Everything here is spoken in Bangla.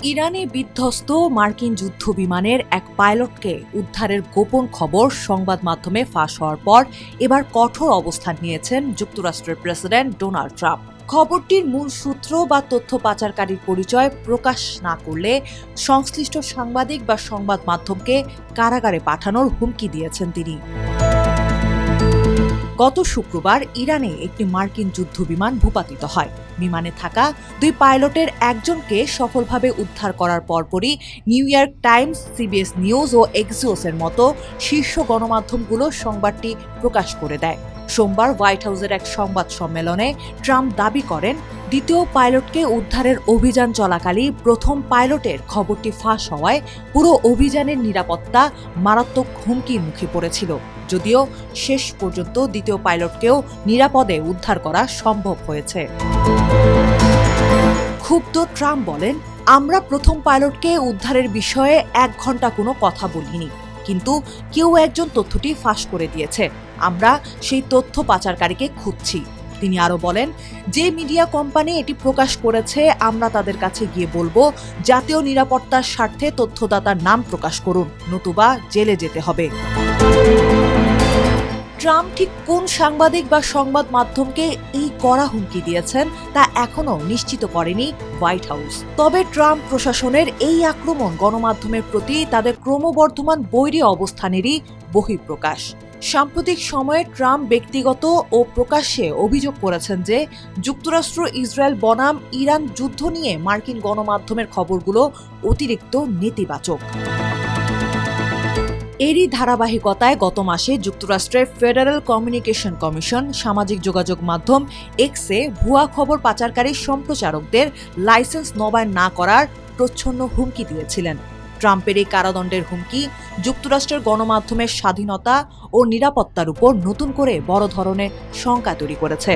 ইরানে বিধ্বস্ত মার্কিন যুদ্ধ বিমানের এক পাইলটকে উদ্ধারের গোপন খবর সংবাদ মাধ্যমে ফাঁস হওয়ার পর এবার কঠোর অবস্থান নিয়েছেন যুক্তরাষ্ট্রের প্রেসিডেন্ট ডোনাল্ড ট্রাম্প। খবরটির মূল সূত্র বা তথ্য পাচারকারীর পরিচয় প্রকাশ না করলে সংশ্লিষ্ট সাংবাদিক বা সংবাদ মাধ্যমকে কারাগারে পাঠানোর হুমকি দিয়েছেন তিনি। গত শুক্রবার ইরানে একটি মার্কিন যুদ্ধবিমান ভূপাতিত হয়। বিমানে থাকা দুই পাইলটের একজনকে সফলভাবে উদ্ধার করার পরপরই New York Times, CBS News ও এক্সিওসের মতো শীর্ষ গণমাধ্যমগুলো সংবাদটি প্রকাশ করে দেয়। সোমবার হোয়াইট হাউসের এক সংবাদ সম্মেলনে ট্রাম্প দাবি করেন, দ্বিতীয় পাইলটকে উদ্ধারের অভিযান চলাকালে প্রথম পাইলটের খবরটি ফাঁস হওয়ায় পুরো অভিযানের নিরাপত্তা মারাত্মক হুমকির মুখে পড়েছিল। যদিও শেষ পর্যন্ত দ্বিতীয় পাইলটকেও নিরাপদে উদ্ধার করা সম্ভব হয়েছে। ক্ষুব্ধ ট্রাম্প বলেন, আমরা প্রথম পাইলটকে উদ্ধারের বিষয়ে 1 ঘন্টা কোনো কথা বলিনি, কিন্তু কেউ একজন তথ্যটি ফাঁস করে দিয়েছে। আমরা সেই তথ্য পাচারকারীকে খুঁজছি। তিনি আরও বলেন, যে মিডিয়া কোম্পানি এটি প্রকাশ করেছে আমরা তাদের কাছে গিয়ে বলবো জাতীয় নিরাপত্তার স্বার্থে তথ্যদাতার নাম প্রকাশ করুন, নতুবা জেলে যেতে হবে। ট্রাম্প ঠিক কোন সাংবাদিক বা সংবাদ মাধ্যমকে এই কড়া হুমকি দিয়েছেন তা এখনো নিশ্চিত করেনি হোয়াইট হাউস। তবে ট্রাম্প প্রশাসনের এই আক্রমণ গণমাধ্যমের প্রতি তাদের ক্রমবর্ধমান বৈরী অবস্থানেরই বহিঃপ্রকাশ। সাম্প্রতিক সময়ে ট্রাম্প ব্যক্তিগত ও প্রকাশ্যে অভিযোগ করেছেন যে যুক্তরাষ্ট্র ইসরায়েল বনাম ইরান যুদ্ধ নিয়ে মার্কিন গণমাধ্যমের খবরগুলো অতিরিক্ত নেতিবাচক। এরই ধারাবাহিকতায় গত মাসে যুক্তরাষ্ট্রের ফেডারেল কমিউনিকেশন কমিশন সামাজিক যোগাযোগ মাধ্যম এক্সে ভুয়া খবর পাচারকারী সম্প্রচারকদের লাইসেন্স নবায়ন না করার প্রচ্ছন্ন হুমকি দিয়েছিলেন। ট্রাম্পের এই কারাদণ্ডের হুমকি যুক্তরাষ্ট্রের গণমাধ্যমের স্বাধীনতা ও নিরাপত্তার উপর নতুন করে বড় ধরনের শঙ্কা তৈরি করেছে।